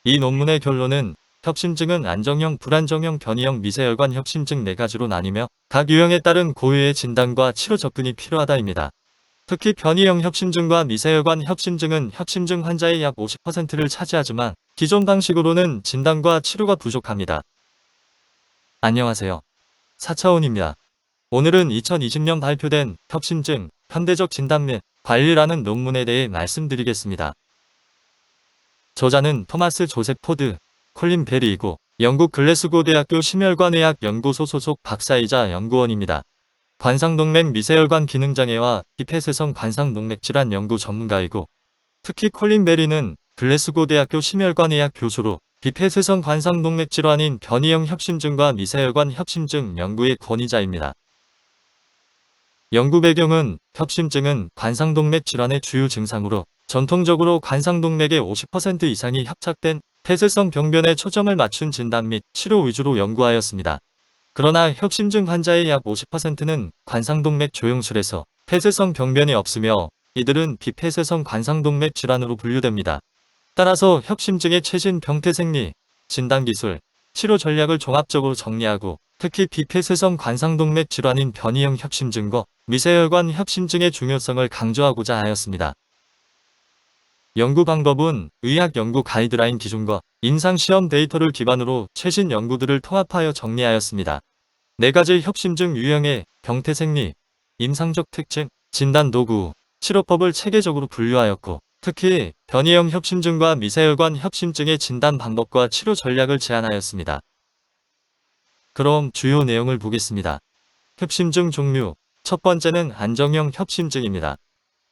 이 논문의 결론은 협심증은 안정형, 불안정형, 변이형, 미세혈관 협심증 4가지로 나뉘며 각 유형에 따른 고유의 진단과 치료 접근이 필요하다입니다. 특히 변이형 협심증과 미세혈관 협심증은 협심증 환자의 약 50%를 차지하지만 기존 방식으로는 진단과 치료가 부족합니다. 안녕하세요. 사차원입니다. 오늘은 2020년 발표된 협심증 현대적 진단 및 관리라는 논문에 대해 말씀드리겠습니다. 저자는 토마스 조셉 포드, 콜린 베리이고 영국 글래스고 대학교 심혈관의학 연구소 소속 박사이자 연구원입니다. 관상동맥 미세혈관 기능장애와 비폐쇄성 관상동맥 질환 연구 전문가이고 특히 콜린 베리는 글래스고 대학교 심혈관의학 교수로 비폐쇄성 관상동맥 질환인 변이형 협심증과 미세혈관 협심증 연구의 권위자입니다. 연구 배경은 협심증은 관상동맥 질환의 주요 증상으로 전통적으로 관상동맥의 50% 이상이 협착된 폐쇄성 병변에 초점을 맞춘 진단 및 치료 위주로 연구하였습니다. 그러나 협심증 환자의 약 50%는 관상동맥 조영술에서 폐쇄성 병변이 없으며 이들은 비폐쇄성 관상동맥 질환으로 분류됩니다. 따라서 협심증의 최신 병태생리, 진단기술, 치료 전략을 종합적으로 정리하고 특히 비폐쇄성 관상동맥 질환인 변이형 협심증과 미세혈관 협심증의 중요성을 강조하고자 하였습니다. 연구 방법은 의학 연구 가이드라인 기준과 임상시험 데이터를 기반으로 최신 연구들을 통합하여 정리하였습니다. 4가지 협심증 유형의 병태생리, 임상적 특징, 진단 도구, 치료법을 체계적으로 분류하였고 특히 변이형 협심증과 미세혈관 협심증의 진단 방법과 치료 전략을 제안하였습니다. 그럼 주요 내용을 보겠습니다. 협심증 종류, 첫 번째는 안정형 협심증입니다.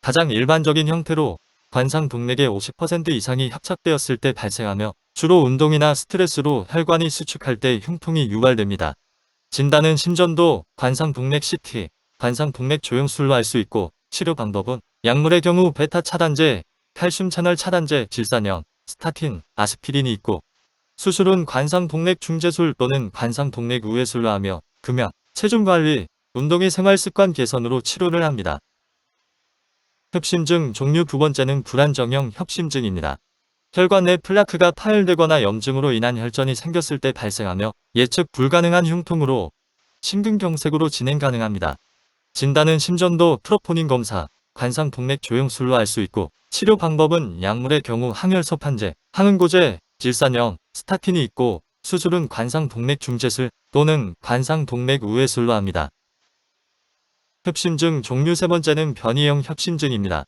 가장 일반적인 형태로 관상동맥의 50% 이상이 협착되었을 때 발생하며 주로 운동이나 스트레스로 혈관이 수축할 때 흉통이 유발됩니다. 진단은 심전도, 관상동맥 CT, 관상동맥 조영술로 할 수 있고 치료 방법은 약물의 경우 베타 차단제, 칼슘 채널 차단제, 질산염, 스타틴, 아스피린이 있고 수술은 관상동맥 중재술 또는 관상동맥 우회술로 하며 금연, 체중관리, 운동의 생활습관 개선으로 치료를 합니다. 협심증 종류 두 번째는 불안정형 협심증입니다. 혈관 내 플라크가 파열되거나 염증으로 인한 혈전이 생겼을 때 발생하며 예측 불가능한 흉통으로 심근경색으로 진행 가능합니다. 진단은 심전도, 트로포닌 검사, 관상동맥 조영술로 할 수 있고 치료 방법은 약물의 경우 항혈소판제, 항응고제, 질산염, 스타틴이 있고 수술은 관상동맥 중재술 또는 관상동맥 우회술로 합니다. 협심증 종류 세 번째는 변이형 협심증입니다.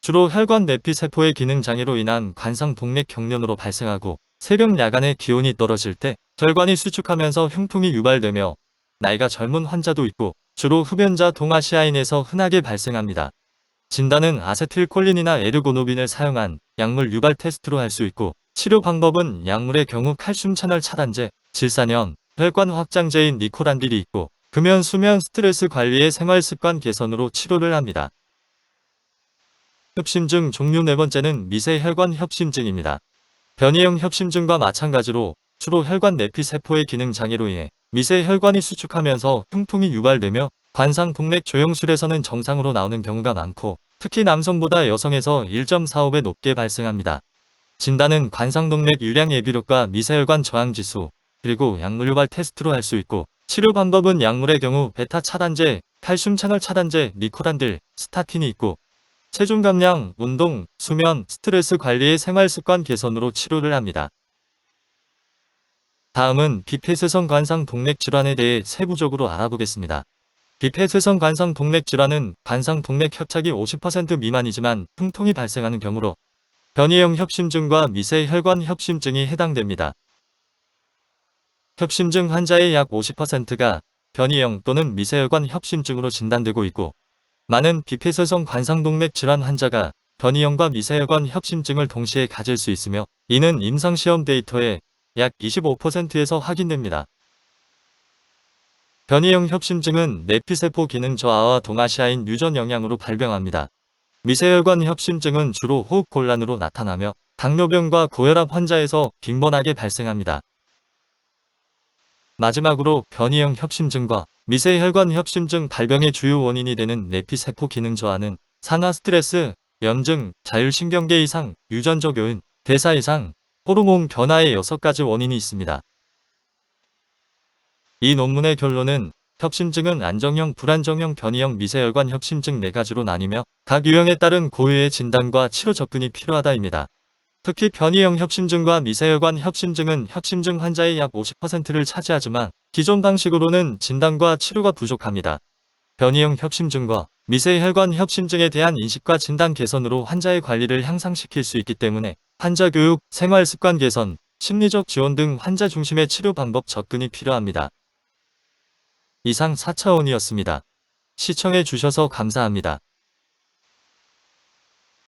주로 혈관 내피세포의 기능 장애로 인한 관상동맥 경련으로 발생하고 새벽 야간에 기온이 떨어질 때 혈관이 수축하면서 흉통이 유발되며 나이가 젊은 환자도 있고 주로 흡연자 동아시아인에서 흔하게 발생합니다. 진단은 아세틸콜린이나 에르고노빈을 사용한 약물 유발 테스트로 할 수 있고 치료 방법은 약물의 경우 칼슘 채널 차단제, 질산염, 혈관 확장제인 니코란딜이 있고 금연, 수면, 스트레스 관리의 생활습관 개선으로 치료를 합니다. 협심증 종류 네 번째는 미세혈관 협심증입니다. 변이형 협심증과 마찬가지로 주로 혈관 내피세포의 기능 장애로 인해 미세혈관이 수축하면서 흉통이 유발되며 관상동맥 조영술에서는 정상으로 나오는 경우가 많고 특히 남성보다 여성에서 1.45배 높게 발생합니다. 진단은 관상동맥 유량 예비력과 미세혈관 저항지수 그리고 약물 유발 테스트로 할 수 있고 치료 방법은 약물의 경우 베타 차단제, 칼슘 채널 차단제, 니코란딜, 스타틴이 있고 체중 감량, 운동, 수면, 스트레스 관리의 생활습관 개선으로 치료를 합니다. 다음은 비폐쇄성 관상동맥 질환에 대해 세부적으로 알아보겠습니다. 비폐쇄성 관상동맥 질환은 관상동맥 협착이 50% 미만이지만 흉통이 발생하는 경우로 변이형 협심증과 미세혈관 협심증이 해당됩니다. 협심증 환자의 약 50%가 변이형 또는 미세혈관 협심증으로 진단되고 있고 많은 비폐쇄성 관상동맥 질환 환자가 변이형과 미세혈관 협심증을 동시에 가질 수 있으며 이는 임상시험 데이터의 약 25%에서 확인됩니다. 변이형 협심증은 내피세포 기능 저하와 동아시아인 유전 영향으로 발병합니다. 미세혈관 협심증은 주로 호흡곤란으로 나타나며 당뇨병과 고혈압 환자에서 빈번하게 발생합니다. 마지막으로 변이형 협심증과 미세혈관 협심증 발병의 주요 원인이 되는 내피세포 기능 저하는 산화 스트레스, 염증, 자율신경계 이상, 유전적 요인, 대사 이상, 호르몬 변화의 6가지 원인이 있습니다. 이 논문의 결론은 협심증은 안정형, 불안정형, 변이형, 미세혈관 협심증 4가지로 나뉘며 각 유형에 따른 고유의 진단과 치료 접근이 필요하다입니다. 특히 변이형 협심증과 미세혈관 협심증은 협심증 환자의 약 50%를 차지하지만 기존 방식으로는 진단과 치료가 부족합니다. 변이형 협심증과 미세혈관 협심증에 대한 인식과 진단 개선으로 환자의 관리를 향상시킬 수 있기 때문에 환자 교육, 생활 습관 개선, 심리적 지원 등 환자 중심의 치료 방법 접근이 필요합니다. 이상 4차원이었습니다. 시청해 주셔서 감사합니다.